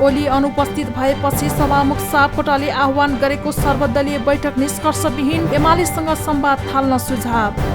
ओली अनुपस्थित भएपछि सभामुख सापकोटाले आह्वान गरेको सर्वदलीय बैठक निष्कर्षविहीन, एमालेसँग संवाद थाल्न सुझाव।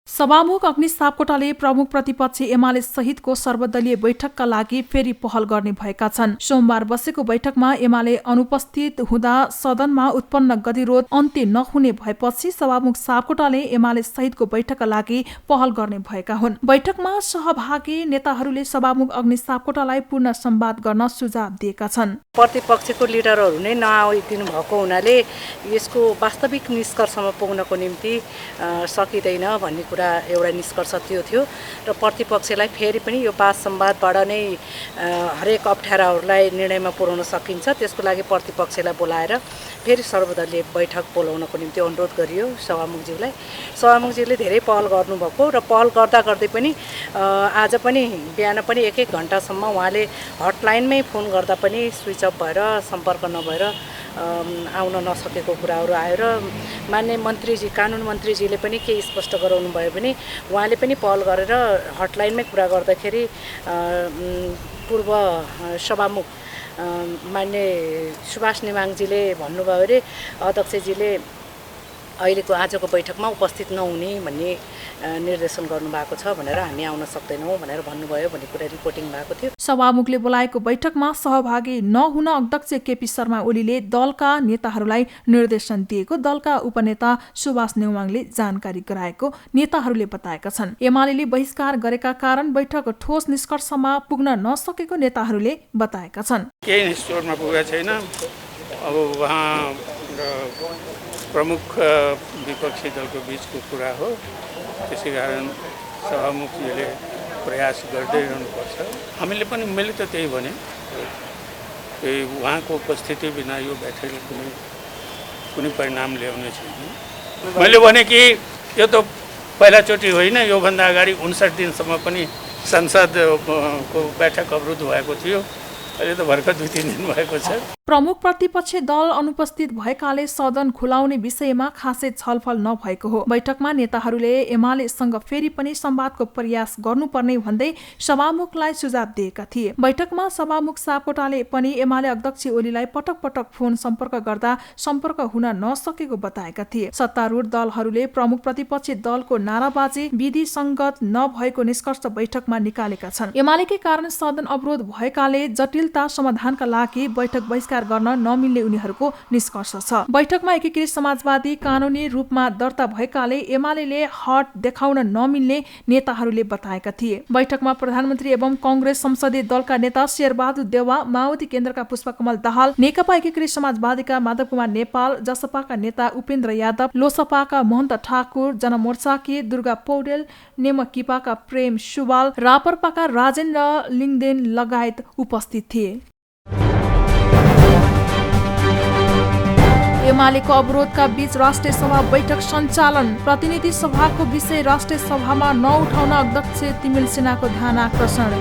सभामुख अग्नि सापकोटाले प्रमुख प्रतिपक्षी एमाले सहितको सर्वदलीय बैठकका लागि फेरि पहल गर्ने भएका छन्। सोमबार बसेको बैठकमा एमाले अनुपस्थित हुँदा सदनमा उत्पन्न गतिरोध अन्त्य नहुने भएपछि सभामुख सापकोटाले एमाले सहितको बैठकका लागि पहल गर्ने भएका हुन्। बैठकमा सहभागी नेताहरूले सभामुख अग्नि सापकोटालाई पूर्ण संवाद गर्न सुझाव दिएका छन्। प्रतिपक्षको लिडरहरू नै नआइदिनु भएको हुनाले यसको वास्तविक निष्कर्षमा पुग्नको निम्ति सकिँदैन भन्ने कुरा एउटा निष्कर्ष त्यो थियो र प्रतिपक्षलाई फेरि पनि यो वाद संवादबाट नै हरेक अप्ठ्याराहरूलाई निर्णयमा पुर्याउन सकिन्छ। त्यसको लागि प्रतिपक्षलाई बोलाएर फेरि सर्वदलीय बैठक बोलाउनको निम्ति अनुरोध गरियो सभामुखज्यूलाई। सभामुखज्यूले धेरै पहल गर्नुभएको र पहल गर्दा गर्दै पनि आज पनि बिहान पनि एक घण्टासम्म उहाँले हटलाइनमै फोन गर्दा पनि स्विच अफ भएर सम्पर्क नभएर आउन नसकेको कुराहरू आयो र मान्य मन्त्रीजी कानुन मन्त्रीजीले पनि केही स्पष्ट गराउनु भयो भने उहाँले पनि पहल गरेर हटलाइनमै कुरा गर्दाखेरि पूर्व सभामुख मान्य सुभाष नेमाङजीले भन्नुभयो अरे अध्यक्षजीले अहिलेको आजको बैठकमा उपस्थित नहुने भन्ने निर्देशन गर्नुभएको छ भनेर हामी आउन सक्दैनौँ भनेर भन्नुभयो भन्ने कुरा रिपोर्टिङ भएको थियो। सभामुखले बोलाएको बैठकमा सहभागी नहुन अध्यक्ष केपी शर्मा ओलीले दलका नेताहरूलाई निर्देशन दिएको दलका उपनेता सुभाष नेमाङले जानकारी गराएको नेताहरूले बताएका छन्। एमालेले बहिष्कार गरेका कारण बैठक ठोस निष्कर्षमा पुग्न नसकेको नेताहरूले बताएका छन्। केही निष्कर्षमा पुगेको छैन। अब उहाँ प्रमुख विपक्षी दलको बीचको कुरा हो, त्यसै कारण सभामुखले प्रयास गर्दै रहनुपर्छ। हामीले पनि मैले त त्यही भने उहाँको उपस्थिति बिना यो बैठकले कुनै परिणाम ल्याउने छैन। मैले भने कि यो त पहिलाचोटि होइन, योभन्दा अगाडि 59 दिनसम्म पनि संसदको बैठक अवरुद्ध भएको थियो। अहिले त भर्खर 2-3 दिन भएको छ। प्रमुख प्रतिपक्षी दल अनुपस्थित भएकाले सदन खुलाउने विषयमा खासै छलफल नभएको हो। बैठकमा नेताहरूले एमालेसँग फेरि पनि संवादको प्रयास गर्नुपर्ने भन्दै सभामुखलाई सुझाव दिएका थिए। बैठकमा सभामुख सापकोटाले पनि एमाले अध्यक्ष ओलीलाई पटक पटक फोन सम्पर्क गर्दा सम्पर्क हुन नसकेको बताएका थिए। सत्तारूढ दलहरूले प्रमुख प्रतिपक्षी दलको नाराबाजी विधिसङ्गत नभएको निष्कर्ष बैठकमा निकालेका छन्। एमालेकै कारण सदन अवरोध भएकाले जटिलता समाधानका लागि बैठक बहिष्कार गर्न नमिल्ने उनीहरूको निष्कर्ष छ। बैठकमा एकीकृत समाजवादी कानुनी रूपमा दर्ता भएकाले एमालेले हट देखाउन नमिल्ने नेताहरूले बताएका थिए। बैठकमा प्रधानमन्त्री एवं कांग्रेस संसदीय दलका नेता शेरबहादुर देउवा, माओवादी केन्द्रका पुष्पकमल दाहाल, नेकपा एकीकृत समाजवादीका माधव कुमार नेपाल, जसपाका नेता उपेन्द्र यादव, लोसपाका महन्त ठाकुर, जनमोर्चाकी दुर्गा पौडेल, नेमकिपाका प्रेम सुवाल, रापरपाका राजेन्द्र लिङदेन लगायत उपस्थित थिए। एमालेको अवरोधका बीच राष्ट्रिय सभा बैठक सञ्चालन, प्रतिनिधि सभाको विषय राष्ट्रिय सभामा नउठाउन अध्यक्ष तिमिल सेनाको ध्यान आकर्षण।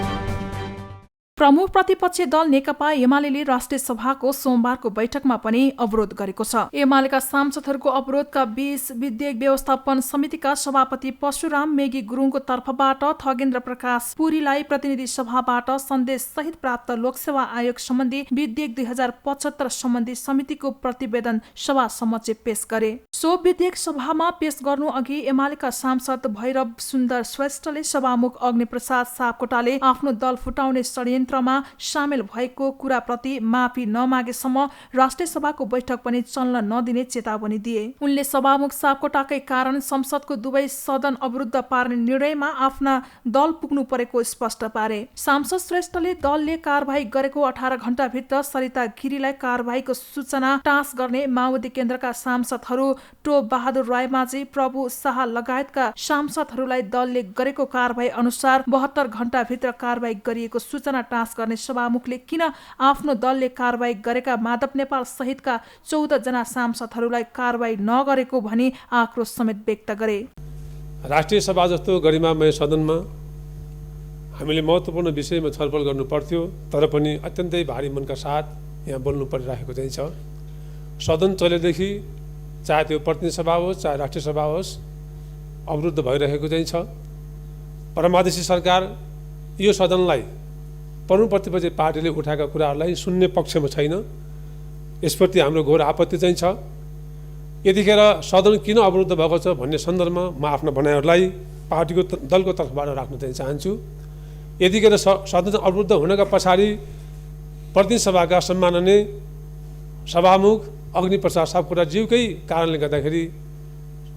प्रमुख प्रतिपक्षी दल नेकपा एमालेले राष्ट्रिय सभाको सोमबारको बैठकमा पनि अवरोध गरेको छ। एमालेका सांसदहरूको अवरोधका बीच विधेयक व्यवस्थापन समितिका सभापति परशुराम मेगी गुरुङको तर्फबाट थगेन्द्र प्रकाश पुरीलाई प्रतिनिधि सभाबाट सन्देश सहित प्राप्त लोकसेवा आयोग सम्बन्धी विधेयक 2075 सम्बन्धी समितिको प्रतिवेदन सभा समक्ष पेश गरे। सो विधेयक सभामा पेश गर्नु अघि एमालेका सांसद भैरव सुन्दर श्रेष्ठले सभामुख अग्निप्रसाद सापकोटाले आफ्नो दल फुटाउने षड्यन्त्र सामेल भएको कुराप्रति माफी नमागेसम्म राष्ट्रिय सभाको बैठक पनि चल्न नदिने चेतावनी दिए। उनले सभामुख सापकोटाकै कारण संसदको दुवै सदन अवरुद्ध पार्ने निर्णयमा आफ्ना दल पुग्नु परेको स्पष्ट पारे। सांसद श्रेष्ठले दलले कारबाही गरेको 18 घण्टाभित्र सरिता गिरीलाई कारबाहीको सूचना टाँस गर्ने माओवादी केन्द्रका सांसदहरू टोप बहादुर रायमाझी, प्रभु शाह लगायतका सांसदहरूलाई दलले गरेको कारबाही अनुसार 72 घण्टाभित्र कारबाही गरिएको सूचना टाँस गर्ने सभामुखले किन आफ्नो दलले कारबाही गरेका माधव नेपाल सहितका 14 जना सांसदहरूलाई कारबाही नगरेको भनी आक्रोश समेत व्यक्त गरे। राष्ट्रिय सभा जस्तो गरिमामय सदनमा हामीले महत्त्वपूर्ण विषयमा छलफल गर्नु पर्थ्यो, तर पनि अत्यन्तै भारी मनका साथ यहाँ बोल्नु परिरहेको चाहिँ छ। सदन चलेदेखि चाहे त्यो प्रतिनिधि सभा होस् चाहे राष्ट्रिय सभा होस् अवरुद्ध भइरहेको चाहिँ छ। परमादेशी सरकार यो सदनलाई प्रमुख प्रतिपक्षी पार्टीले उठाएका कुराहरूलाई सुन्ने पक्षमा छैन। यसप्रति हाम्रो घोर आपत्ति चाहिँ छ। यतिखेर सदन किन अवरुद्ध भएको छ भन्ने सन्दर्भमा म आफ्ना भनाइहरूलाई पार्टीको दलको तर्फबाट राख्न चाहिँ चाहन्छु। यतिखेर सदन अवरुद्ध हुनका पछाडि प्रतिनिधि सभाका सम्माननीय सभामुख अग्निप्रसाद सापकोटाज्यूकै कारणले गर्दाखेरि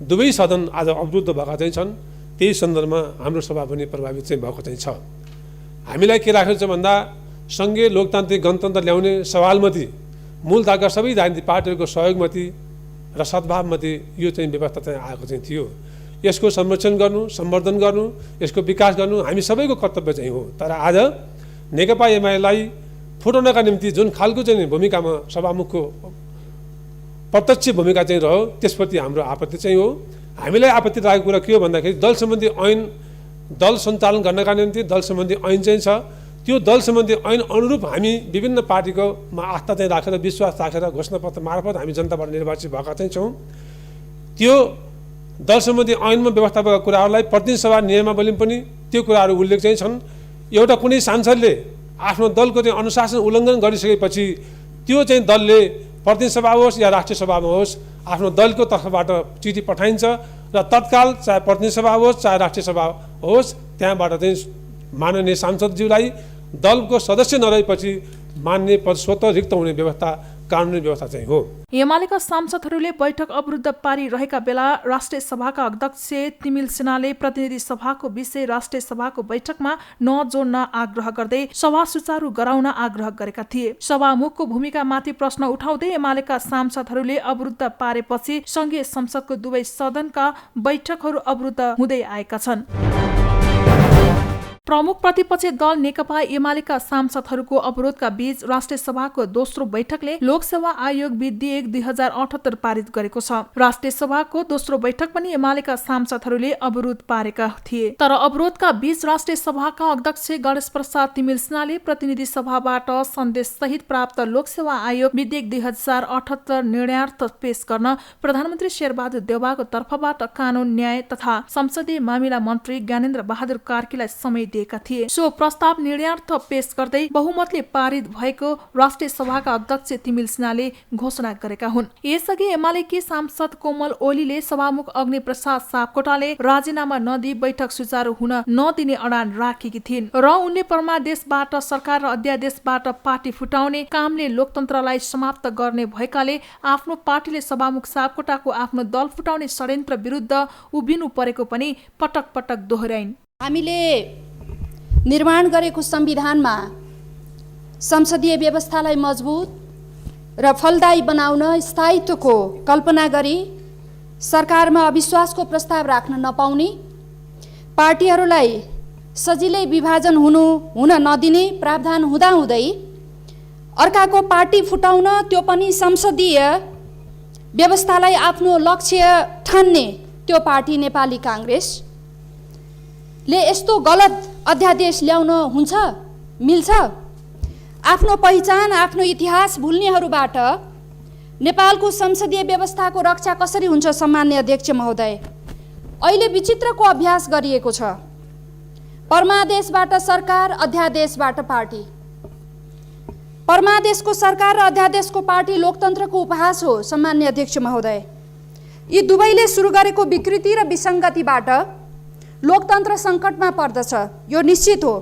दुवै सदन आज अवरुद्ध भएका चाहिँ छन्। त्यही सन्दर्भमा हाम्रो सभा पनि प्रभावित चाहिँ भएको चाहिँ छ। हामीलाई के राखेको छ भन्दा सङ्घीय लोकतान्त्रिक गणतन्त्र ल्याउने सवालमाथि मूलधारका सबै राजनीतिक पार्टीहरूको सहयोगमाथि र सद्भावमाथि यो चाहिँ व्यवस्था चाहिँ आएको चाहिँ थियो। यसको संरक्षण गर्नु, सम्वर्धन गर्नु, यसको विकास गर्नु हामी सबैको कर्तव्य चाहिँ हो। तर आज नेकपा एमालेलाई फुटाउनका निम्ति जुन खालको चाहिँ भूमिकामा सभामुखको प्रत्यक्ष भूमिका चाहिँ रह्यो त्यसप्रति हाम्रो आपत्ति चाहिँ हो। हामीलाई आपत्ति लागेको कुरा के हो भन्दाखेरि दल सम्बन्धी ऐन, दल सञ्चालन गर्नका निम्ति दल सम्बन्धी ऐन चाहिँ छ। त्यो दल सम्बन्धी ऐन अनुरूप हामी विभिन्न पार्टीकोमा आस्था चाहिँ राखेर विश्वास राखेर घोषणापत्र मार्फत हामी जनताबाट निर्वाचित भएका चाहिँ छौँ। त्यो दल सम्बन्धी ऐनमा व्यवस्था भएका कुराहरूलाई प्रतिनिधि सभा नियमावलीमा पनि त्यो कुराहरू उल्लेख चाहिँ छन्। एउटा कुनै सांसदले आफ्नो दलको चाहिँ अनुशासन उल्लङ्घन गरिसकेपछि त्यो चाहिँ दलले प्रतिनिधि सभा होस् या राष्ट्रिय सभामा होस् आफ्नो दलको तर्फबाट चिठी पठाइन्छ र तत्काल चाहे प्रतिनिधि सभा होस् चाहे राष्ट्रिय सभा होस् त्यहाँबाट चाहिँ माननीय सांसदज्यूलाई दलको सदस्य नरहेपछि मान्य पद स्वतः रिक्त हुने व्यवस्था कानुनी व्यवस्था चाहिँ हो। एमालेका सांसदहरूले बैठक अवरुद्ध पारिरहेका बेला राष्ट्रिय सभाका अध्यक्ष तिमिल सिन्हाले प्रतिनिधि सभाको विषय राष्ट्रिय सभाको बैठकमा नजोड्न आग्रह गर्दै सभा सुचारू गराउन आग्रह गरेका थिए। सभामुखको भूमिकामाथि प्रश्न उठाउँदै एमालेका सांसदहरूले अवरुद्ध पारेपछि संघीय संसदको दुवै सदनका बैठकहरू अवरुद्ध हुँदै आएका छन्। प्रमुख प्रतिपक्षी दल नेकपा एमालेका सांसदहरूको अवरोधका बीच राष्ट्रिय सभाको दोस्रो बैठकले लोकसेवा आयोग विधेयक 2078 पारित गरेको छ। राष्ट्रिय सभाको दोस्रो बैठक पनि एमालेका सांसदहरूले अवरोध पारेका थिए। तर अवरोधका बीच राष्ट्रिय सभाका अध्यक्ष गणेश प्रसाद तिमिल सिन्हाले प्रतिनिधि सभाबाट सन्देश सहित प्राप्त लोकसेवा आयोग विधेयक 2078 निर्णयार्थ पेश गर्न प्रधानमन्त्री शेरबहादुर देउवाको तर्फबाट कानून न्याय तथा संसदीय मामिला मन्त्री ज्ञानेन्द्र बहादुर कार्कीलाई समय दिएका थिए। सो प्रस्ताव निर्णयार्थ पेश गर्दै बहुमतले पारित भएको राष्ट्रिय सभाका अध्यक्ष तिमिल सिन्हाले घोषणा गरेका हुन्। यसअघि एमालेकी सांसद कोमल ओलीले सभामुख अग्निप्रसाद सापकोटाले राजीनामा नदिई बैठक सुचारू हुन नदिने अडान राखेकी थिइन् र उनले परमादेशबाट सरकार र अध्यादेशबाट पार्टी फुटाउने कामले लोकतन्त्रलाई समाप्त गर्ने भएकाले आफ्नो पार्टीले सभामुख सापकोटाको आफ्नो दल फुटाउने षड्यन्त्र विरुद्ध उभिनु परेको पनि पटक पटक दोहोर्याइन्। हामीले निर्माण गरेको संविधानमा संसदीय व्यवस्थालाई मजबुत र फलदायी बनाउन स्थायित्वको कल्पना गरी सरकारमा अविश्वासको प्रस्ताव राख्न नपाउने, पार्टीहरूलाई सजिलै विभाजन हुन नदिने प्रावधान हुँदाहुँदै अर्काको पार्टी फुटाउन त्यो पनि संसदीय व्यवस्थालाई आफ्नो लक्ष्य ठान्ने त्यो पार्टी नेपाली काङ्ग्रेसले यस्तो गलत अध्यादेश ल्याउन हुन्छ, मिल्छ? आफ्नो पहिचान, आफ्नो इतिहास भुल्नेहरूबाट नेपालको संसदीय व्यवस्थाको रक्षा कसरी हुन्छ? सम्मान्य अध्यक्ष महोदय, अहिले विचित्रको अभ्यास गरिएको छ। परमादेशबाट सरकार, अध्यादेशबाट पार्टी। परमादेशको सरकार र अध्यादेशको पार्टी लोकतन्त्रको उपहास हो। सम्मान्य अध्यक्ष महोदय, यी दुवैले सुरु गरेको विकृति र विसङ्गतिबाट लोकतन्त्र सङ्कटमा पर्दछ, यो निश्चित हो।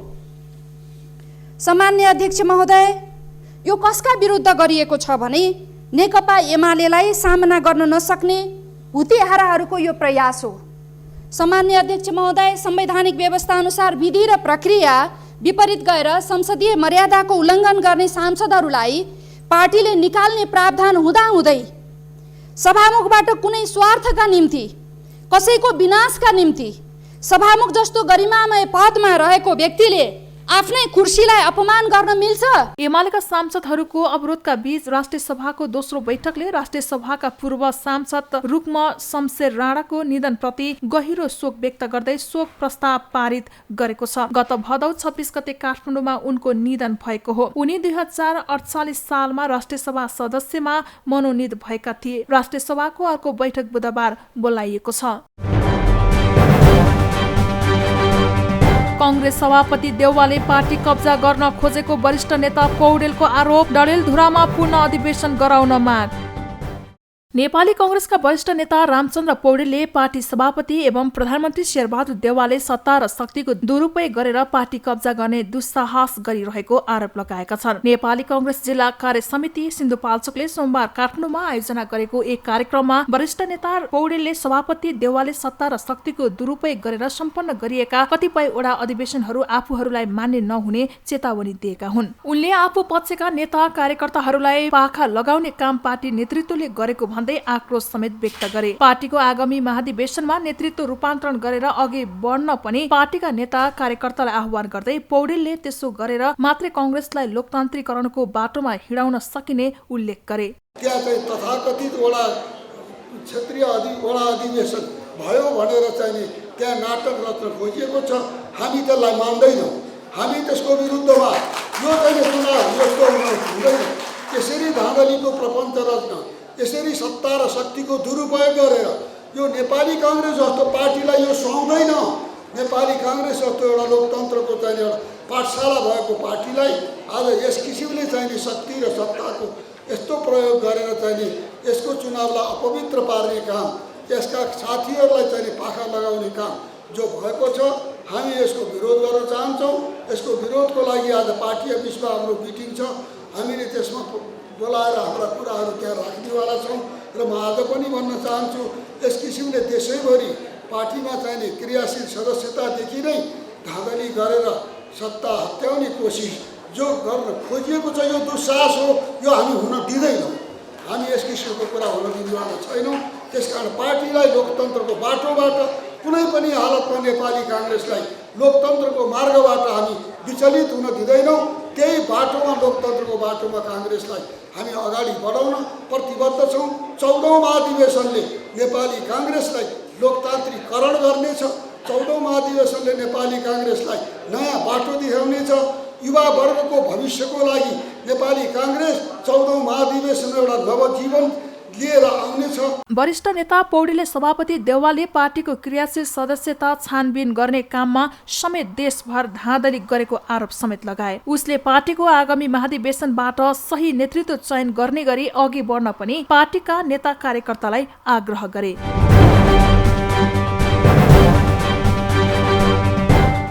सम्मान्य अध्यक्ष महोदय, यो कसका विरुद्ध गरिएको छ भने नेकपा एमालेलाई सामना गर्न नसक्ने हुतेहाराहरूको यो प्रयास हो। सम्मान्य अध्यक्ष महोदय, संवैधानिक व्यवस्था अनुसार विधि र प्रक्रिया विपरीत गएर संसदीय मर्यादाको उल्लङ्घन गर्ने सांसदहरूलाई पार्टीले निकाल्ने प्रावधान हुँदाहुँदै सभामुखबाट कुनै स्वार्थका निम्ति, कसैको विनाशका निम्ति सभामुख जस्तो गरिमामय पदमा रहेको व्यक्तिले आफ्नै कुर्सीलाई अपमान गर्न मिल्छ? एमालेका सांसदहरूको अवरोधका बीच राष्ट्रिय सभाको दोस्रो बैठकले राष्ट्रिय सभाका पूर्व सांसद रुक्म शमशेर राणाको निधनप्रति गहिरो शोक व्यक्त गर्दै शोक प्रस्ताव पारित गरेको छ। गत भदौ 26 गते काठमाडौँमा उनको निधन भएको हो। उनी 2048 सालमा राष्ट्रिय सभा सदस्यमा मनोनित भएका थिए। राष्ट्रिय सभाको अर्को बैठक बुधबार बोलाइएको छ। कांग्रेस सभापति देउवाले पार्टी कब्जा गर्न खोजेको वरिष्ठ नेता पौडेलको आरोप, डडेलधुरामा पूर्ण अधिवेशन गराउन माग। नेपाली कांग्रेसका वरिष्ठ नेता रामचन्द्र पौडेलले पार्टी सभापति एवं प्रधानमन्त्री शेरबहादुर देउवाले सत्ता र शक्तिको दुरुपयोग गरेर पार्टी कब्जा गर्ने दुस्साहस गरिरहेको आरोप लगाएका छन्। नेपाली कांग्रेस जिल्ला कार्य समिति सिन्धुपाल्चोकले सोमबार काठमाडौँमा आयोजना गरेको एक कार्यक्रममा वरिष्ठ नेता पौडेलले सभापति देउवाले सत्ता र शक्तिको दुरुपयोग गरेर सम्पन्न गरिएका कतिपयवटा अधिवेशनहरू आफूहरूलाई मान्य नहुने चेतावनी दिएका हुन्। उनले आफू पक्षका नेता कार्यकर्ताहरूलाई पाखा लगाउने काम पार्टी नेतृत्वले गरेको भन्दै आक्रोश समेत व्यक्त गरे। पार्टीको आगामी महाधिवेशनमा नेतृत्व रूपान्तरण गरेर अघि बढ्न पनि पार्टीका नेता कार्यकर्तालाई आह्वान गर्दै पौडेलले त्यसो गरेर मात्रै कांग्रेसलाई लोकतान्त्रिकरणको बाटोमा हिँडाउन सकिने उल्लेख गरे। त्यहाँ चाहिँ तथाकथित वडा क्षेत्रीय वडा अधिवेशन भयो भनेर चाहिँ त्यहाँ नाटक रच्न खोजिएको छ। हामी त्यसलाई मान्दैनौँ। हामी त्यसको विरुद्धमा यो चाहिँ चुनाव यस्तो हुँदैन। यसरी धाँधलीको प्रपञ्च रच्न, यसरी सत्ता र शक्तिको दुरुपयोग गरेर यो नेपाली कांग्रेस जस्तो पार्टीलाई यो सुहाउँदैन। नेपाली कांग्रेस जस्तो एउटा लोकतन्त्रको चाहिँ एउटा पाठशाला भएको पार्टीलाई आज यस किसिमले चाहिँ शक्ति र सत्ताको यस्तो प्रयोग गरेर चाहिँ यसको चुनावलाई अपवित्र पार्ने काम, यसका साथीहरूलाई चाहिँ पाखा लगाउने काम जो भएको छ, हामी यसको विरोध गर्न चाहन्छौँ। यसको विरोधको लागि आज पार्टी अफिसमा हाम्रो मिटिङ छ। हामीले त्यसमा बोलाएर हाम्रा कुराहरू त्यहाँ राख्नेवाला छौँ। र म आज पनि भन्न चाहन्छु, यस किसिमले देशैभरि पार्टीमा चाहिने क्रियाशील सदस्यतादेखि नै धाँधली गरेर सत्ता हत्याउने कोसिस जो गर्न खोजिएको छ, यो दुस्साहस हो। यो हामी हुन दिँदैनौँ। हामी यस किसिमको कुरा हुन दिनेवाला छैनौँ। त्यसकारण पार्टीलाई लोकतन्त्रको बाटोबाट कुनै पनि हालतमा नेपाली कांग्रेसलाई लोकतन्त्रको मार्गबाट हामी विचलित हुन दिँदैनौँ। त्यही बाटोमा, लोकतन्त्रको बाटोमा कांग्रेसलाई हामी अगाडि बढाउन प्रतिबद्ध छौँ। 14औं महाधिवेशनले नेपाली कांग्रेसलाई लोकतान्त्रिकरण गर्नेछ। 14औं महाधिवेशनले नेपाली कांग्रेसलाई नयाँ बाटो देखाउनेछ। युवा वर्गको भविष्यको लागि नेपाली कांग्रेस 14औं महाधिवेशन एउटा नवजीवन लिएर आउनेछ। वरिष्ठ नेता पौडेलले सभापति देउवाले पार्टीको क्रियाशील सदस्यता छानबिन गर्ने काममा समेत देशभर धाँधली गरेको आरोप समेत लगाए। उसले पार्टीको आगामी महाधिवेशनबाट सही नेतृत्व चयन गर्ने गरी अघि बढ्न पनि पार्टीका नेता कार्यकर्तालाई आग्रह गरे।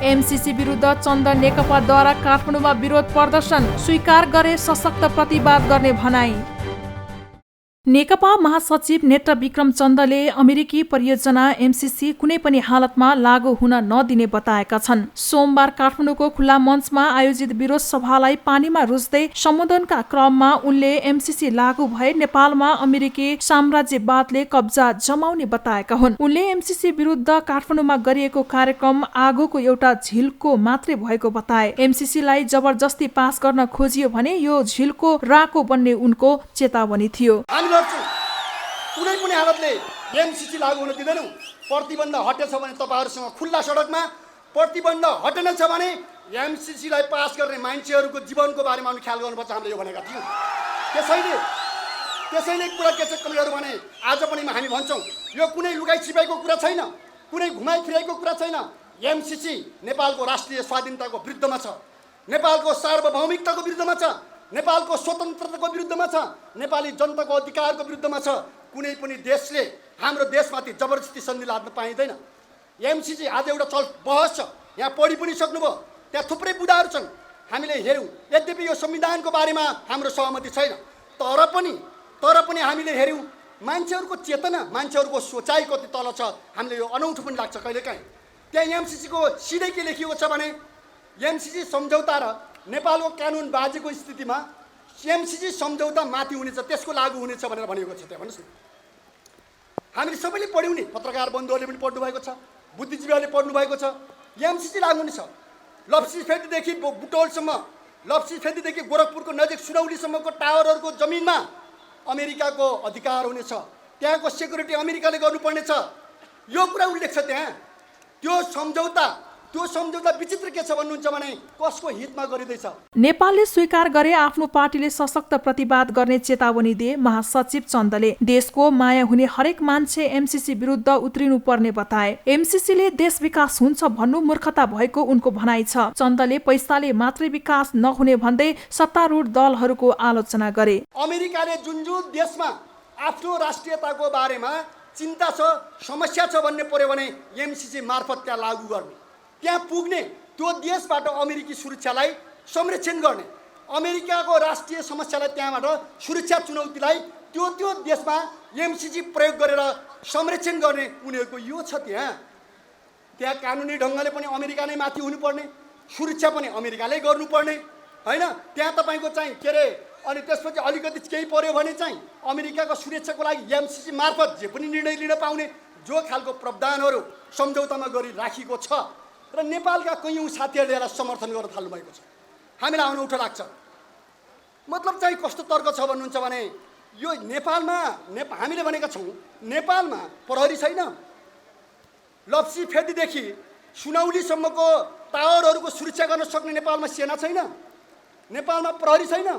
एमसीसी विरुद्ध चन्द नेकपाद्वारा काठमाडौँमा विरोध प्रदर्शन, स्वीकार गरे सशक्त प्रतिवाद गर्ने भनाई। नेकपा महासचिव नेत्र विक्रम चन्दले अमेरिकी परियोजना एमसीसी कुनै पनि हालतमा लागू हुन नदिने बताएका छन्। सोमबार काठमाडौँको खुल्ला मञ्चमा आयोजित विरोध सभालाई पानीमा रुच्दै सम्बोधनका क्रममा उनले एमसीसी लागू भए नेपालमा अमेरिकी साम्राज्यवादले कब्जा जमाउने बताएका हुन्। उनले एमसीसी विरुद्ध काठमाडौँमा गरिएको कार्यक्रम आगोको एउटा झिल्को मात्रै भएको बताए। एमसीसीलाई जबरजस्ती पास गर्न खोजियो भने यो झिल्को राको बन्ने उनको चेतावनी थियो। कुनै पनि हालतले एमसीसी लागू हुन दिँदैनौँ। प्रतिबन्ध हटेछ भने तपाईँहरूसँग खुल्ला सडकमा, प्रतिबन्ध हटेन छ भने एमसीसीलाई पास गर्ने मान्छेहरूको जीवनको बारेमा ख्याल गर्नुपर्छ, हामीले यो भनेका थियौँ। त्यसैले कुरा के छ कमिटीहरू भने आज पनि हामी भन्छौँ, यो कुनै लुगाई छिपाईको कुरा छैन, कुनै घुमाइ फिराइको कुरा छैन। एमसीसी नेपालको राष्ट्रिय स्वाधीनताको विरुद्धमा छ, नेपालको सार्वभौमिकताको विरुद्धमा छ, नेपालको स्वतन्त्रताको विरुद्धमा छ, नेपाली जनताको अधिकारको विरुद्धमा छ। कुनै पनि देशले हाम्रो देशमाथि जबरजस्ती सन्धि लाद्न पाइँदैन। एमसीसी आज एउटा बहस छ, यहाँ पढि पनि सक्नुभयो, त्यहाँ थुप्रै बुदाहरू छन्, हामीले हेऱ्यौँ। यद्यपि यो संविधानको बारेमा हाम्रो सहमति छैन, तर पनि हामीले हेऱ्यौँ मान्छेहरूको चेतना, मान्छेहरूको सोचाइ कति तल छ। हामीले यो अनौठो पनि लाग्छ कहिलेकाहीँ। त्यहाँ एमसीसीको सिधै के लेखिएको छ भने एमसीसी सम्झौता र नेपालको कानुन बाजेको स्थितिमा एमसीसी सम्झौता माथि हुनेछ, त्यसको लागू हुनेछ भनेर भनेको छ। त्यहाँ भन्नुहोस् न, हामीले सबैले पढ्यौँ नि, पत्रकार बन्धुहरूले पनि पढ्नु भएको छ, बुद्धिजीवीहरूले पढ्नु भएको छ। एमसीसी लागू हुनेछ। लप्सीफेदीदेखि बुटोलसम्म, लप्सीफेदीदेखि गोरखपुरको नजिक सुनौलीसम्मको टावरहरूको जमिनमा अमेरिकाको अधिकार हुनेछ, त्यहाँको सेक्युरिटी अमेरिकाले गर्नुपर्नेछ। यो कुरा उल्लेख छ त्यहाँ। त्यो सम्झौता त्यो सम्झौता विचित्र के छ भन्नुहुन्छ भने कसको हितमा गरिँदैछ? नेपालले स्वीकार गरे आफ्नो पार्टीले सशक्त प्रतिवाद गर्ने चेतावनी दिए महासचिव चन्दले। देशको माया हुने हरेक मान्छे एमसीसी विरुद्ध उत्रिनु पर्ने बताए। एमसीसीले देश विकास हुन्छ भन्नु मूर्खता भएको उनको भनाइ छ। चन्दले पैसाले मात्रै विकास नहुने भन्दै सत्तारूढ दलहरूको आलोचना गरे। अमेरिकाले जुन देशमा आफ्नो राष्ट्रियताको बारेमा चिन्ता छ, समस्या छ भन्ने पर्यो भने एमसीसी मार्फत त्यहाँ लागू गर्ने, त्यहाँ पुग्ने, त्यो देशबाट अमेरिकी सुरक्षालाई संरक्षण गर्ने, अमेरिकाको राष्ट्रिय समस्यालाई त्यहाँबाट सुरक्षा चुनौतीलाई त्यो देशमा एमसीसी प्रयोग गरेर संरक्षण गर्ने उनीहरूको यो छ। त्यहाँ कानुनी ढङ्गले पनि अमेरिका नै माथि हुनुपर्ने, सुरक्षा पनि अमेरिकाले गर्नुपर्ने हैन। त्यहाँ तपाईँको चाहिँ के अरे अनि त्यसपछि अलिकति केही पर्यो भने चाहिँ अमेरिकाको सुरक्षाको लागि एमसीसी मार्फत जे पनि निर्णय लिन पाउने जो खालको प्रावधानहरू सम्झौतामा गरी राखिएको छ र नेपालका कयौँ साथीहरूले यसलाई समर्थन गर्न थाल्नु भएको छ। हामीलाई अनौठो लाग्छ। मतलब चाहिँ कस्तो तर्क छ भन्नुहुन्छ भने यो नेपालमा हामीले भनेका छौँ नेपालमा प्रहरी छैन, लप्सी फेदीदेखि सुनौलीसम्मको टावरहरूको सुरक्षा गर्न सक्ने नेपालमा सेना छैन, नेपालमा प्रहरी छैन,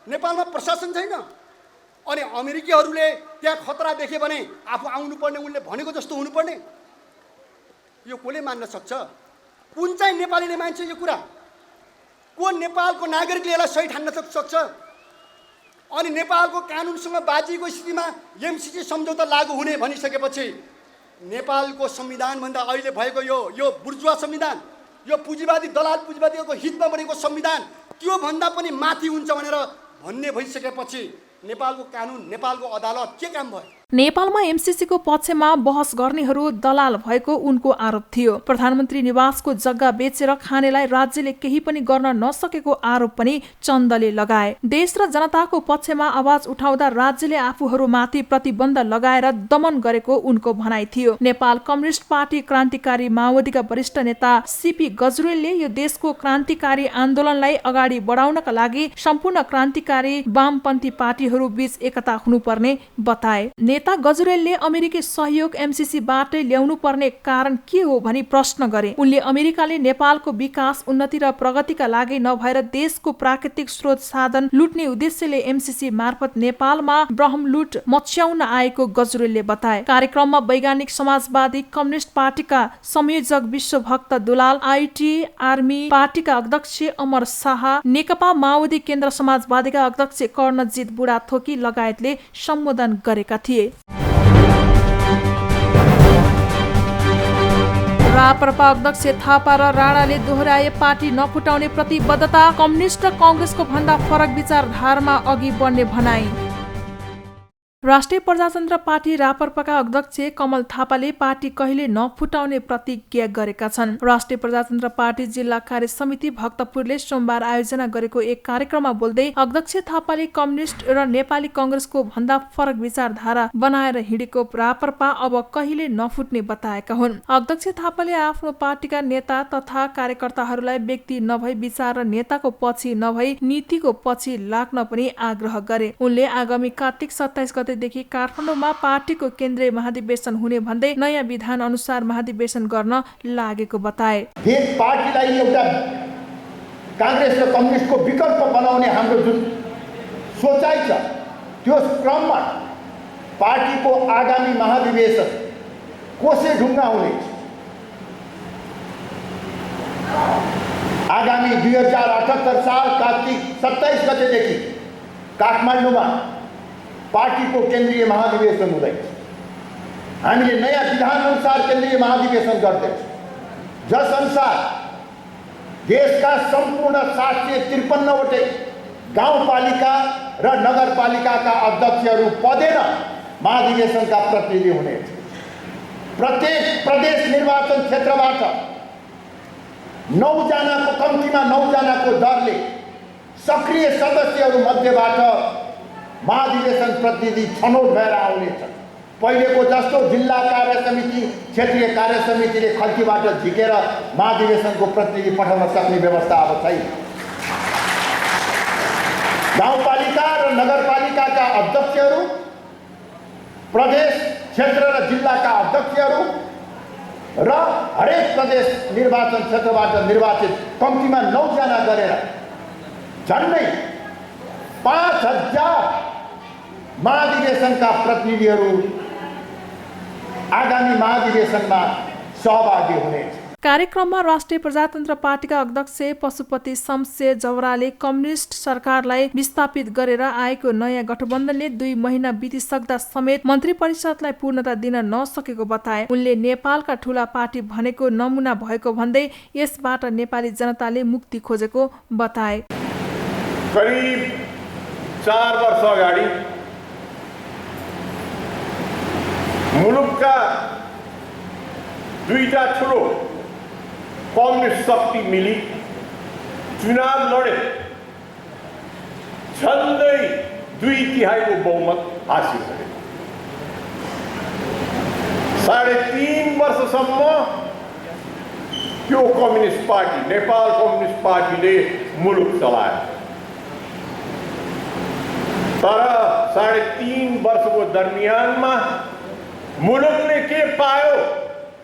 नेपालमा प्रशासन छैन। अनि अमेरिकीहरूले त्यहाँ खतरा देख्यो भने आफू आउनुपर्ने, उनले भनेको जस्तो हुनुपर्ने, यो कसले मान्न सक्छ? कुन चाहिँ नेपालीले मान्छ यो कुरा? को नेपालको नागरिकले यसलाई सही ठान्न सक्छ? अनि नेपालको कानुनसँग बाजिएको स्थितिमा एमसीसी सम्झौता लागू हुने भनिसकेपछि नेपालको संविधानभन्दा अहिले भएको यो बुर्जुवा संविधान, यो पुँजीवादी दलाल पुँजीवादीको हितमा बनेको संविधान त्योभन्दा पनि माथि हुन्छ भनेर भन्ने भइसकेपछि नेपालको कानुन, नेपालको अदालत के काम भयो? नेपालमा एमसीसीको पक्षमा बहस गर्नेहरू दलाल भएको उनको आरोप थियो। प्रधानमन्त्री निवासको जग्गा बेचेर खानेलाई राज्यले केही पनि गर्न नसकेको आरोप पनि चन्दले लगाए। देश र जनताको पक्षमा आवाज उठाउँदा राज्यले आफूहरूमाथि प्रतिबन्ध लगाएर दमन गरेको उनको भनाइ थियो। नेपाल कम्युनिस्ट पार्टी क्रान्तिकारी माओवादीका वरिष्ठ नेता सीपी गजुरेलले यो देशको क्रान्तिकारी आन्दोलनलाई अगाडि बढाउनका लागि सम्पूर्ण क्रान्तिकारी वामपन्थी पार्टीहरू बीच एकता हुनुपर्ने बताए। नेता गजुरेलले अमेरिकी सहयोग एमसीसीबाटै ल्याउनु पर्ने कारण के हो भनी प्रश्न गरे। उनले अमेरिकाले नेपालको विकास, उन्नति र प्रगतिका लागि नभएर देशको प्राकृतिक स्रोत साधन लुट्ने उद्देश्यले एमसीसी मार्फत नेपालमा ब्रह्मलुट मच्याउन आएको गजुरेलले बताए। कार्यक्रममा वैज्ञानिक समाजवादी कम्युनिस्ट पार्टीका संयोजक विश्वभक्त दुलाल, आईटी आर्मी पार्टीका अध्यक्ष अमर शाह, नेकपा माओवादी केन्द्र समाजवादीका अध्यक्ष कर्णजित बुढाथोकी लगायतले सम्बोधन गरेका थिए। राप्रपा अध्यक्ष थापा र राणाले दोहोर्याए पार्टी नफुटाउने प्रतिबद्धता, कम्युनिस्ट र कांग्रेसको भन्दा फरक विचारधारामा अघि बढ्ने भनाई। राष्ट्रिय प्रजातन्त्र पार्टी राप्रपाका अध्यक्ष कमल थापाले पार्टी कहिले नफुटाउने प्रतिज्ञा गरेका छन्। राष्ट्रिय प्रजातन्त्र पार्टी जिल्ला कार्य समिति भक्तपुरले सोमबार आयोजना गरेको एक कार्यक्रममा बोल्दै अध्यक्ष थापाले कम्युनिस्ट र नेपाली कांग्रेसको भन्दा फरक विचारधारा बनाएर हिँडेको राप्रपा अब कहिले नफुट्ने बताएका हुन्। अध्यक्ष थापाले आफ्नो पार्टीका नेता तथा कार्यकर्ताहरूलाई व्यक्ति नभई विचार र नेताको पछि नभई नीतिको पछि लाग्न पनि आग्रह गरे। उनले आगामी कार्तिक 27 गतेदेखि काठमाडौँमा पार्टीको केन्द्रीय महाधिवेशन हुने भन्दै नयाँ विधान अनुसार महाधिवेशन गर्न लागेको बताए। पार्टीलाई एउटा कांग्रेस र कम्युनिस्टको विकल्प बनाउने हाम्रो जुन सोचाइ छ त्यो क्रममा पार्टीको आगामी महाधिवेशन कोसेढुङ्गा हुनेछ। आगामी 2078 साल कार्तिक 27 गतेदेखि काठमाडौँमा पार्टीको केन्द्रीय महाधिवेशन हुँदैछ। हामीले नयाँ विधान अनुसार केन्द्रीय महाधिवेशन गर्दैछ, जस अनुसार देशका सम्पूर्ण 753वटै गाउँपालिका र नगरपालिकाका अध्यक्षहरू पदेन महाधिवेशनका प्रतिनिधि हुनेछ। प्रत्येक प्रदेश निर्वाचन क्षेत्रबाट 9 जनाको कम्तीमा 9 जनाको दरले सक्रिय सदस्यहरू मध्येबाट महाधिवेशन प्रतिनिधि छनौट भएर आउनेछ। पहिलेको जस्तो जिल्ला कार्य समिति, क्षेत्रीय कार्य समितिले खल्तीबाट झिकेर महाधिवेशनको प्रतिनिधि पठाउन सक्ने व्यवस्था अब छैन। गाउँपालिका र नगरपालिकाका अध्यक्षहरू, प्रदेश, क्षेत्र र जिल्लाका अध्यक्षहरू र हरेक प्रदेश निर्वाचन क्षेत्रबाट निर्वाचित कम्तीमा 9 जना गरेर झन्डै 5000 महाधिवेशनका प्रतिनिधिहरू आगामी महाधिवेशनमा सहभागी हुनेछ। कार्यक्रममा राष्ट्रिय प्रजातन्त्र पार्टीका अध्यक्ष पशुपति शमशेर जवराले कम्युनिस्ट सरकारलाई विस्थापित गरेर आएको नयाँ गठबन्धनले 2 महिना बितिसक्दा समेत मन्त्री परिषदलाई पूर्णता दिन नसकेको बताए। उनले नेपालका ठूला पार्टी भनेको नमुना भएको भन्दै यसबाट नेपाली जनताले मुक्ति खोजेको बताए। करिब 4 वर्ष अगाडि मुलुकका 2टा ठुलो कम्युनिस्ट शक्ति मिली चुनाव लडे, झन्डै 2/3 बहुमत हासिल गरे। 3.5 वर्षसम्म त्यो कम्युनिस्ट पार्टी नेपाल कम्युनिस्ट पार्टीले मुलुक चलायो। तर 3.5 वर्षको दरमियानमा मुलुकले के पायो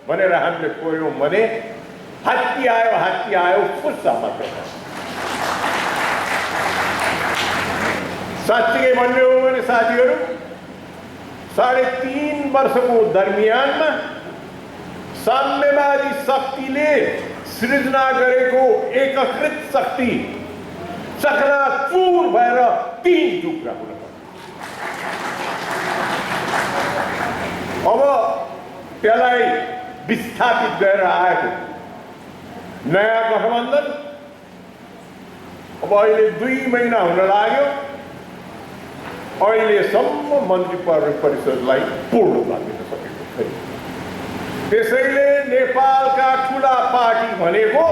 भनेर हामीले कोर्यौं भने हात्ती आयो फुस्सा मात्र। साँच्चै भन्ने हो भने साथीहरू 3.5 वर्षको दरमियानमा साम्यवादी शक्तिले सृजना गरेको एकीकृत शक्ति चकनाचुर भएर 3 टुक्रा हुन पर्यो। अब त्यसलाई विस्थापित गरेर आएको नयाँ गठबन्धन अब अहिले 2 महिना हुन लाग्यो, अहिलेसम्म मन्त्री परिषदलाई पूर्णता दिन सकेको छैन। त्यसैले नेपालका ठुला पार्टी भनेको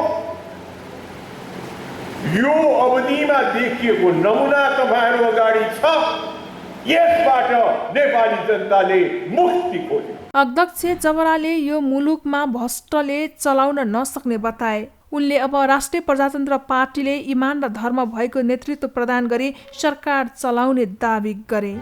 यो अवधिमा देखिएको नमुना तपाईहरु अगाडि छ। यसबाट नेपाली जनताले मुक्ति खोजे। अध्यक्ष जवराले यो मुलुकमा भ्रष्टले चलाउन नसक्ने बताए। उनले अब राष्ट्रिय प्रजातन्त्र पार्टीले इमान र धर्म भएको नेतृत्व प्रदान गरी सरकार चलाउने दाबी गरे।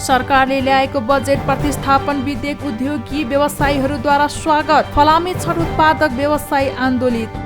सरकारले ल्याएको बजेट प्रतिस्थापन विधेयक उद्योगी व्यवसायीहरूद्वारा स्वागत। फलामे छट उत्पादक व्यवसायी आन्दोलित।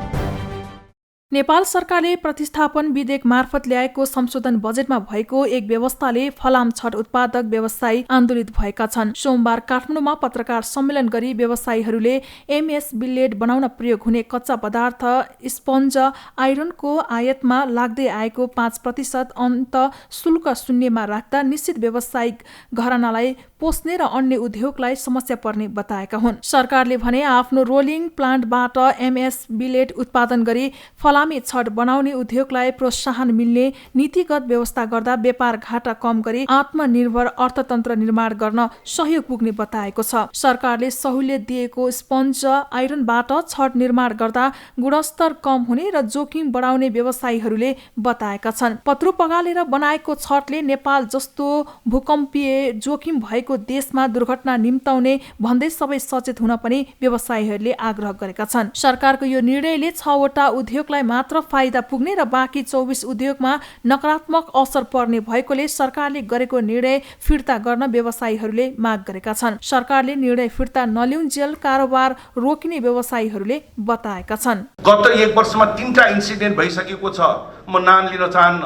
नेपाल सरकारले प्रतिस्थापन विधेयक मार्फत ल्याएको संशोधन बजेटमा भएको एक व्यवस्थाले फलाम छट उत्पादक व्यवसायी आन्दोलित भएका छन्। सोमबार काठमाडौँमा पत्रकार सम्मेलन गरी व्यवसायीहरूले एमएस बिलेट बनाउन प्रयोग हुने कच्चा पदार्थ स्पन्ज आइरनको आयातमा लाग्दै आएको 5% अन्त शुल्क शून्यमा राख्दा निश्चित व्यावसायिक घरानालाई पोस्ने र अन्य उद्योगलाई समस्या पर्ने बताएका हुन्। सरकारले भने आफ्नो रोलिङ प्लान्टबाट एमएस बिलेट उत्पादन गरी फलामे छट बनाउने उद्योगलाई प्रोत्साहन मिल्ने नीतिगत व्यवस्था गर्दा व्यापार घाटा कम गरी आत्मनिर्भर अर्थतन्त्र निर्माण गर्न सहयोग पुग्ने बताएको छ। सरकारले सहुलियत दिएको स्पन्ज आइरनबाट छट निर्माण गर्दा गुणस्तर कम हुने र जोखिम बढाउने व्यवसायीहरूले बताएका छन्। पत्रु पगालेर बनाएको छटले नेपाल जस्तो भूकम्पीय जोखिम भएको देशमा दुर्घटना निम्ताउने भन्दै सबै सचेत हुन पनि व्यवसायीहरूले आग्रह गरेका छन्। सरकारको यो निर्णयले 6 वटा उद्योगलाई मात्र फाइदा पुग्ने र बाँकी 24 उद्योगमा नकारात्मक असर पर्ने भएकोले सरकारले गरेको निर्णय फिर्ता गर्न व्यवसायीहरूले माग गरेका छन्। सरकारले निर्णय फिर्ता नलिउन्जेल कारोबार रोकिने व्यवसायीहरूले बताएका छन्। गत 1 वर्षमा 3टा इन्सिडेन्ट भइसकेको छ। म नाम लिन चाहन्न।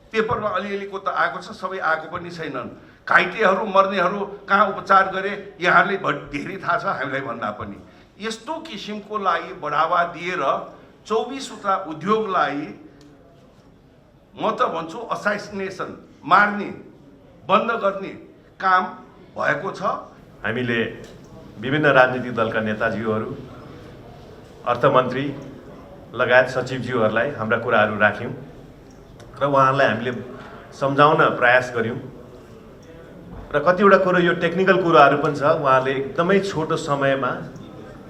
पेपरमा अलिअलिको त आएको छ, सबै आएको पनि छैनन्। घाइतेहरू मर्नेहरू कहाँ उपचार गरे यहाँले धेरै थाहा छ हामीलाई भन्दा पनि। यस्तो किसिमको लागि बढावा दिएर 24 वटा उद्योगलाई म त भन्छु असाइसिनेसन मार्ने बन्द गर्ने काम भएको छ। हामीले विभिन्न राजनीतिक दलका नेताजीहरू, अर्थमन्त्री लगायत सचिवज्यूहरूलाई हाम्रा कुराहरू राख्यौँ र उहाँहरूलाई हामीले सम्झाउन प्रयास गर्यौँ र कतिवटा कुरो यो टेक्निकल कुराहरू पनि छ। उहाँहरूले एकदमै छोटो समयमा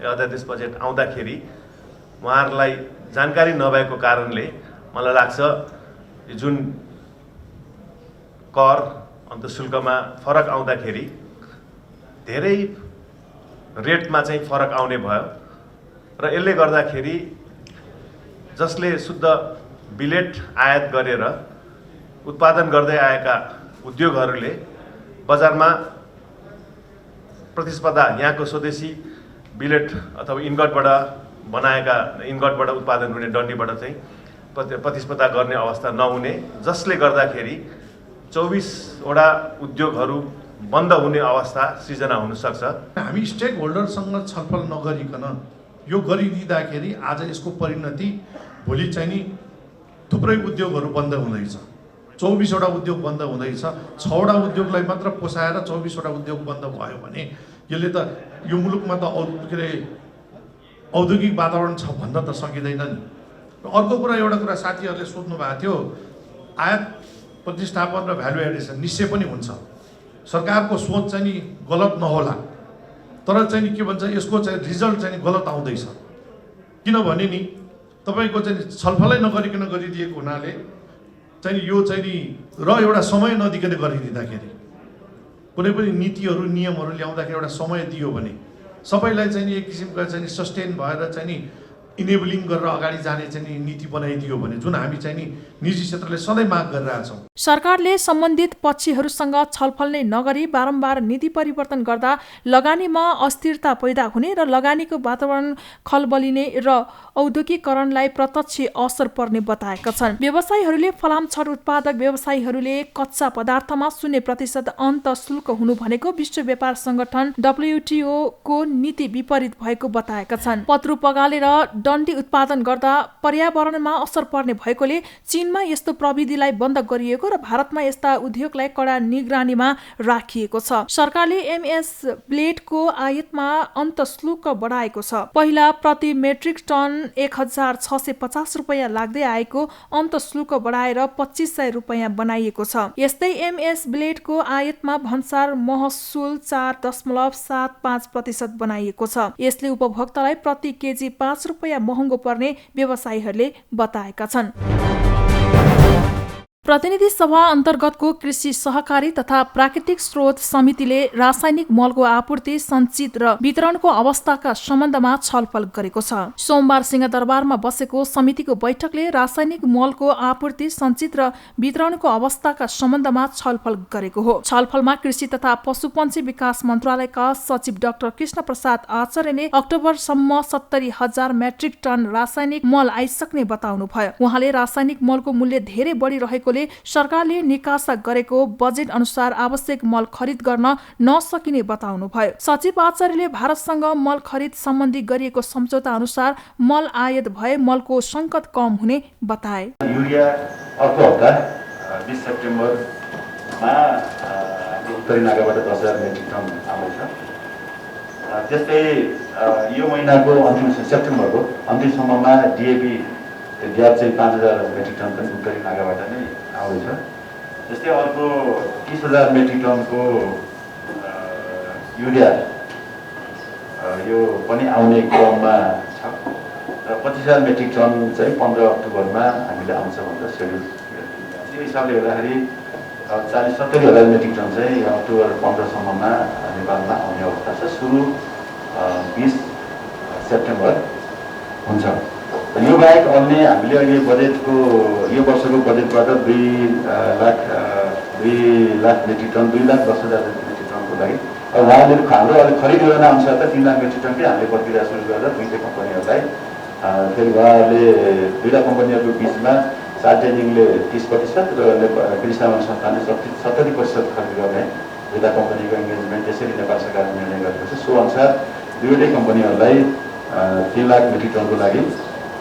अध्यादेश बजेट आउँदाखेरि उहाँहरूलाई जानकारी नभएको कारणले मलाई लाग्छ जुन कर अन्त शुल्कमा फरक आउँदाखेरि धेरै रेटमा चाहिँ फरक आउने भयो र यसले गर्दाखेरि जसले शुद्ध बिलेट आयात गरेर उत्पादन गर्दै आएका उद्योगहरूले बजारमा प्रतिस्पर्धा यहाँको स्वदेशी बिलेट अथवा इन्गटबाट उत्पादन हुने डन्डीबाट चाहिँ प्रतिस्पर्धा गर्ने अवस्था नहुने, जसले गर्दाखेरि 24वटा उद्योगहरू बन्द हुने अवस्था सृजना हुन सक्छ। हामी स्टेक होल्डरसँग छलफल नगरिकन यो गरिदिँदाखेरि आज यसको परिणति भोलि चाहिँ नि थुप्रै उद्योगहरू बन्द हुँदैछ। 24वटा उद्योग बन्द हुँदैछ। 6वटा उद्योगलाई मात्र पोसाएर 24वटा उद्योग बन्द भयो भने यसले त यो मुलुकमा त औद्योगिक वातावरण छ भन्न त सकिँदैन नि। अर्को कुरा, एउटा कुरा साथीहरूले सोध्नु भएको थियो, आयात प्रतिस्थापन र भ्यालु एडिसन निश्चय पनि हुन्छ। सरकारको सोच चाहिँ नि गलत नहोला, तर चाहिँ नि के भन्छ, यसको चाहिँ रिजल्ट चाहिँ गलत आउँदैछ। किनभने नि तपाईँको चाहिँ छलफलै नगरिकन गरिदिएको हुनाले चाहिँ यो चाहिँ नि र एउटा समय नदिकन गरिदिँदाखेरि कुनै पनि नीतिहरू नियमहरू ल्याउँदाखेरि एउटा समय दियो भने सबैलाई चाहिँ नि एक किसिमको चाहिँ नि सस्टेन भएर चाहिँ नि इनेबलिङ गरेर अगाडि जाने चाहिँ नि नीति बनाइदियो भने, जुन हामी चाहिँ नि निजी क्षेत्रले सधैँ माग गरिरहेछौँ। सरकारले सम्बन्धित पक्षहरूसँग छलफल नै नगरी बारम्बार नीति परिवर्तन गर्दा लगानीमा अस्थिरता पैदा हुने र लगानीको वातावरण खलबलिने र औद्योगिकरणलाई प्रत्यक्ष असर पर्ने बताएका छन्। व्यवसायीहरूले फलाम छड उत्पादक व्यवसायीहरूले कच्चा पदार्थमा 0% अन्त शुल्क हुनु भनेको विश्व व्यापार संगठन WTO को नीति विपरीत भएको बताएका छन्। पत्रु पगालेर डन्डी उत्पादन गर्दा पर्यावरणमा असर पर्ने भएकोले चीनमा यस्तो प्रविधिलाई बन्द गरिएको र भारतमा यस्ता उद्योगलाई कडा निगरानीमा राखिएको छ। सरकारले MS ब्लेडको आयातमा अन्त शुल्क बढाएको छ। पहिला प्रति मेट्रिक टन 1650 रुपैयाँ लाग्दै आएको अन्त शुल्क बढाएर 2500 रुपैयाँ बनाइएको छ। यस्तै MS ब्लेडको आयातमा भन्सार महसुल 4.75% बनाइएको छ। यसले उपभोक्तालाई प्रति केजी 5 रुपैयाँ महँगो पर्ने व्यवसायीहरूले बताएका छन्। प्रतिनिधि सभा अन्तर्गतको कृषि सहकारी तथा प्राकृतिक स्रोत समितिले रासायनिक मलको आपूर्ति, सञ्चित र वितरणको अवस्थाका सम्बन्धमा छलफल गरेको छ। सोमबार सिंहदरबारमा बसेको समितिको बैठकले रासायनिक मलको आपूर्ति, सञ्चित र वितरणको अवस्थाका सम्बन्धमा छलफल गरेको हो। छलफलमा कृषि तथा पशुपन्छी विकास मन्त्रालयका सचिव डाक्टर कृष्ण प्रसाद आचार्यले अक्टोबरसम्म 70,000 मेट्रिक टन रासायनिक मल आइसक्ने बताउनुभयो। उहाँले रासायनिक मलको मूल्य धेरै बढिरहेको सरकारले निकासा गरेको बजेट अनुसार आवश्यक मल खरिद गर्न नसकिने बताउनुभयो। सचिव आचार्यले भारतसँग मल खरिद सम्बन्धी गरिएको सम्झौता अनुसार मल आयात भए मलको संकट कम हुने बताए। युरिया अर्को हप्ता 20 सेप्टेम्बरमा उत्तरी नाकाबाट 10,000 मेट्रिक टन आउँदैछ। त्यस्तै यो महिनाको अन्तिम सेप्टेम्बरको अन्तिमसम्ममा DAP ग्याप चाहिँ 5,000 मेट्रिक टन पनि उत्तरी नाकाबाट नै आउँदैछ। त्यस्तै अर्को 30,000 मेट्रिक टनको युरिया यो पनि आउने क्रममा छ र 25,000 मेट्रिक टन चाहिँ 15 अक्टोबरमा हामीले आउँछ भनेर सेड्युल। त्यो हिसाबले हेर्दाखेरि 40-70,000 मेट्रिक टन चाहिँ अक्टोबर 15सम्ममा नेपालमा आउने अवस्था छ। सुरु 20 सेप्टेम्बर हुन्छ। यो बाहेक अन्य हामीले अहिले बजेटको यो वर्षको बजेटबाट 2 लाख मेट्रिक टन 2,10,000 मेट्रिक टनको लागि अब उहाँले हाम्रो अहिले खरिद योजना अनुसार त 3 लाख मेट्रिक टनकै हामीले प्रक्रिया सुरु गरेर दुईटै कम्पनीहरूलाई फेरि उहाँहरूले दुईवटा कम्पनीहरूको बिचमा सार्टेनिङले 30% र कृषि सामान संस्थानले 70% खरिद गर्ने दुईवटा कम्पनीको इन्गेजमेन्ट त्यसरी नेपाल सरकारले निर्णय गरेको छ। सो अनुसार दुईवटै कम्पनीहरूलाई 3 लाख मेट्रिक टनको लागि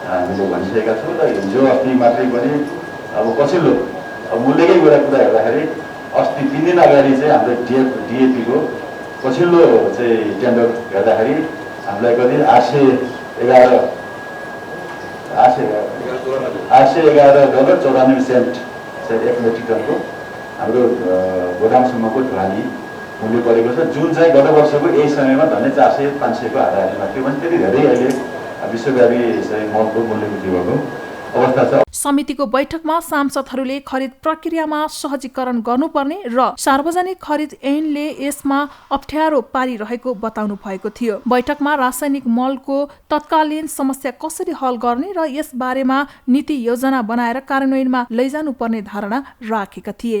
हामीले भनिसकेका छौँ र हिजो अस्ति मात्रै पनि अब पछिल्लो मूल्यकै कुरा हेर्दाखेरि अस्ति 3 दिन अगाडि चाहिँ हाम्रो DAP को पछिल्लो चाहिँ टेन्डर हेर्दाखेरि हामीलाई कति 811 $811.94 चाहिँ 1 मेट्रिक टनको हाम्रो गोदामसम्मको ढुवानी मूल्य परेको छ, जुन चाहिँ गत वर्षको यही समयमा झन्डै 400-500 को हाराहारीमा थियो भने त्यति धेरै अहिले विश्वव्यापी चाहिँ मलको मूल्य वृद्धि भएको अवस्था छ। समितिको बैठकमा सांसदहरूले खरिद प्रक्रियामा सहजीकरण गर्नुपर्ने र सार्वजनिक खरिद ऐनले यसमा अप्ठ्यारो पारिरहेको बताउनु भएको थियो। बैठकमा रासायनिक मलको तत्कालीन समस्या कसरी हल गर्ने र यस बारेमा नीति योजना बनाएर कार्यान्वयनमा लैजानुपर्ने धारणा राखेका थिए।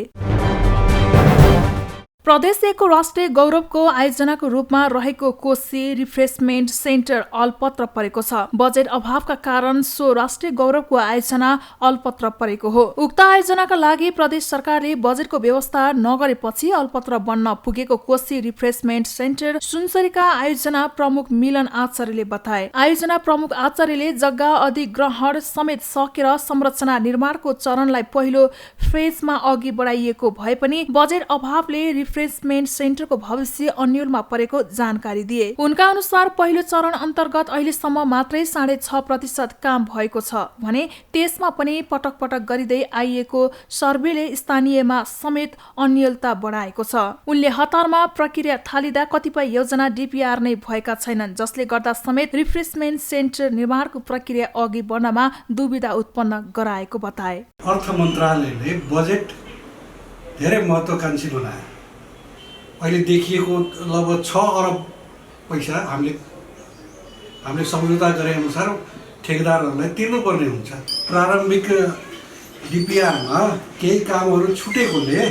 प्रदेश 1 को राष्ट्रिय गौरवको आयोजनाको रूपमा रहेको कोशी रिफ्रेसमेन्ट सेन्टर अलपत्र परेको छ। बजेट अभावका कारण सो राष्ट्रिय गौरवको आयोजना अलपत्र परेको हो। उक्त आयोजनाका लागि प्रदेश सरकारले बजेटको व्यवस्था नगरेपछि अलपत्र बन्न पुगेको कोशी रिफ्रेसमेन्ट सेन्टर सुनसरीका आयोजना प्रमुख मिलन आचार्यले बताए। आयोजना प्रमुख आचार्यले जग्गा अधिग्रहण समेत सकेर संरचना निर्माणको चरणलाई पहिलो फेजमा अघि बढाइएको भए पनि बजेट अभावले रिफ्रेसमेन्ट सेन्टरको भविष्य अन्यलमा परेको जानकारी दिए। उनका अनुसार पहिलो चरण अन्तर्गत अहिलेसम्म मात्रै 6.5% काम भएको छ भने त्यसमा पनि पटक पटक गरिँदै आइएको सर्वेले स्थानीयमा समेत अन्यलता बढाएको छ। उनले हतारमा प्रक्रिया थालिँदा कतिपय योजना डीपीआर नै भएका छैनन्, जसले गर्दा समेत रिफ्रेसमेन्ट सेन्टर निर्माणको प्रक्रिया अघि बढ्नमा दुविधा उत्पन्न गराएको बताए। अर्थ मन्त्रालयले बजेट धेरै महत्त्वकांक्षी बनायो। अहिले देखिएको लगभग 6 अरब पैसा हामीले सम्झौता गरे अनुसार ठेकेदारहरूलाई तिर्नुपर्ने हुन्छ। प्रारम्भिक डीपीआरमा केही कामहरू छुटेकोले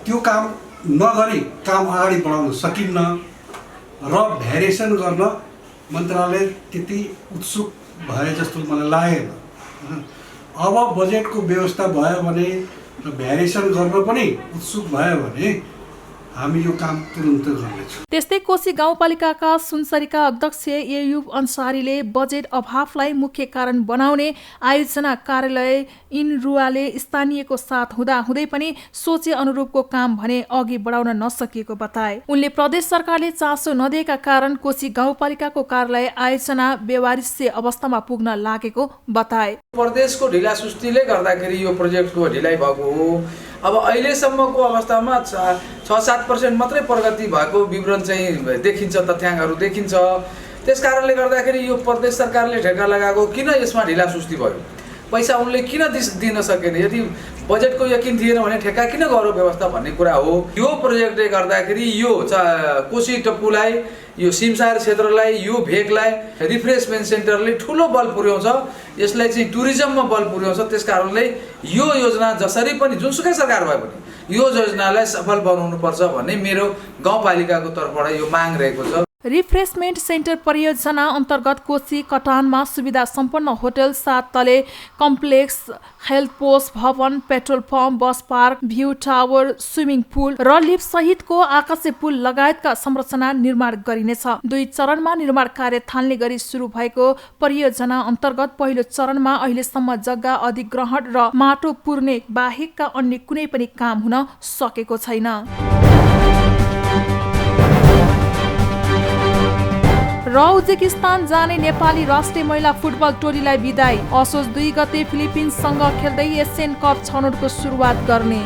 त्यो काम नगरी काम अगाडि बढाउन सकिन्न र भ्यारिएसन गर्न मन्त्रालय त्यति उत्सुक भए जस्तो मलाई लागेन। अब बजेटको व्यवस्था भयो भने र भ्यारिएसन गर्न पनि उत्सुक भयो भने हामी यो काम तुरुन्त गर्नेछौँ। त्यस्तै कोशी गाउँपालिकाका सुनसरीका अध्यक्ष एयुब अन्सारीले बजेट अभावलाई मुख्य कारण बनाउने आयोजना कार्यालय इनरुवाले स्थानीयको साथ हुँदाहुँदै पनि सोचे अनुरूपको काम भने अघि बढाउन नसकिएको बताए। उनले प्रदेश सरकारले चासो नदिएका कारण कोशी गाउँपालिकाको कार्यालय आयोजना बेवारिसे अवस्थामा पुग्न लागेको बताए। प्रदेशको ढिलासुस्तीले गर्दाखेरि यो प्रोजेक्टको ढिलाइ भएको हो। अब अहिलेसम्मको अवस्थामा 6-7% मात्रै प्रगति भएको विवरण चाहिँ देखिन्छ, तथ्याङ्कहरू देखिन्छ। त्यसकारणले गर्दाखेरि यो प्रदेश सरकारले ठेक्का लगाएको किन यसमा ढिलासुस्ती भयो, पैसा उनले किन दिन सकेन, यदि बजेटको यकिन थिएन भने ठेक्का किन गर्यो व्यवस्था भन्ने कुरा हो। यो प्रोजेक्टले गर्दाखेरि यो कोशी टप्पुलाई, यो सिमसार क्षेत्रलाई, यो भेगलाई रिफ्रेसमेन्ट सेन्टरले ठुलो बल पुर्याउँछ। यसलाई चाहिँ टुरिज्ममा बल पुर्याउँछ। त्यसकारणले यो योजना जसरी पनि जुनसुकै सरकार भए पनि यो योजनालाई सफल बनाउनुपर्छ भन्ने मेरो गाउँपालिकाको तर्फबाट यो माग रहेको छ। रिफ्रेसमेन्ट सेन्टर परियोजना अन्तर्गत कोशी कटानमा सुविधा सम्पन्न होटल, 7 तले कम्प्लेक्स, हेल्थ पोस्ट भवन, petrol pump, bus park, view tower, swimming pool र लिफ्ट सहितको आकाशे पुल लगायतका संरचना निर्माण गरिनेछ। 2 चरणमा निर्माण कार्य थाल्ने गरी सुरु भएको परियोजना अन्तर्गत पहिलो चरणमा अहिलेसम्म जग्गा अधिग्रहण र माटो पुर्ने बाहेकका अन्य कुनै पनि काम हुन सकेको छैन। र उज्बेकिस्तान जाने नेपाली राष्ट्रिय महिला फुटबल टोलीलाई बिदाई। असोज 2 गते फिलिपिन्ससँग खेल्दै एसियन कप छनौटको सुरुवात गर्ने।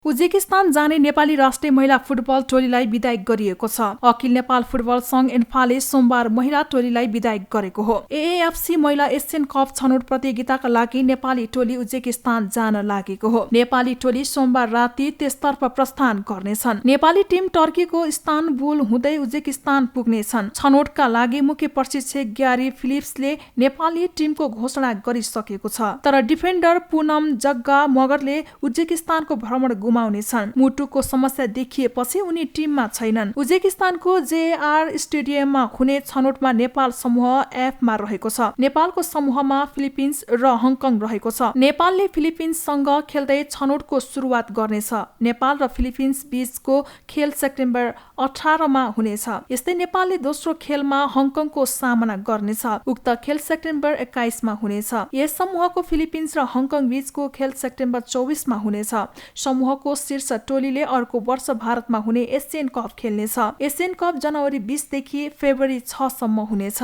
उज्बेकिस्तान जाने नेपाली राष्ट्रिय महिला फुटबल टोलीलाई विदाई गरिएको छ। अखिल नेपाल फुटबल संघ एन्फाले सोमबार महिला टोलीलाई विदाई गरेको हो। एएफसी महिला एसियन कप छनौट प्रतियोगिताका लागि नेपाली टोली उज्बेकिस्तान जान लागेको हो। नेपाली टोली सोमबार राति त्यसतर्फ प्रस्थान गर्नेछन्। नेपाली टिम टर्कीको इस्तानबुल हुँदै उज्बेकिस्तान पुग्नेछन्। छनौटका लागि मुख्य प्रशिक्षक ग्यारी फिलिप्सले नेपाली टिमको घोषणा गरिसकेको छ। तर डिफेन्डर पूनम जग्गा मगरले उज्बेकिस्तानको भ्रमण गुमाउनेछन्। मुटुको समस्या देखिएपछि उनी टिममा छैनन्। उज्बेकिस्तानको जेआर स्टेडियममा हुने छनौटमा नेपाल समूह एफमा रहेको छ। नेपालको समूहमा फिलिपिन्स र हङकङ रहेको छ। नेपालले फिलिपिन्ससँग खेल्दै छनौटको सुरुवात गर्नेछ। नेपाल र फिलिपिन्स बीचको खेल सेप्टेम्बर 18 मा हुनेछ। यस्तै नेपालले दोस्रो खेलमा हङकङको सामना गर्नेछ। उक्त खेल सेप्टेम्बर 21 मा हुनेछ। यस समूहको फिलिपिन्स र हङकङ बीचको खेल सेप्टेम्बर 24 मा हुनेछ। समूहको शीर्ष टोलीले अर्को वर्ष भारतमा हुने एसियन कप खेल्नेछ। एसियन कप जनवरी 20 देखि फेब्रुअरी 6 सम्म हुनेछ।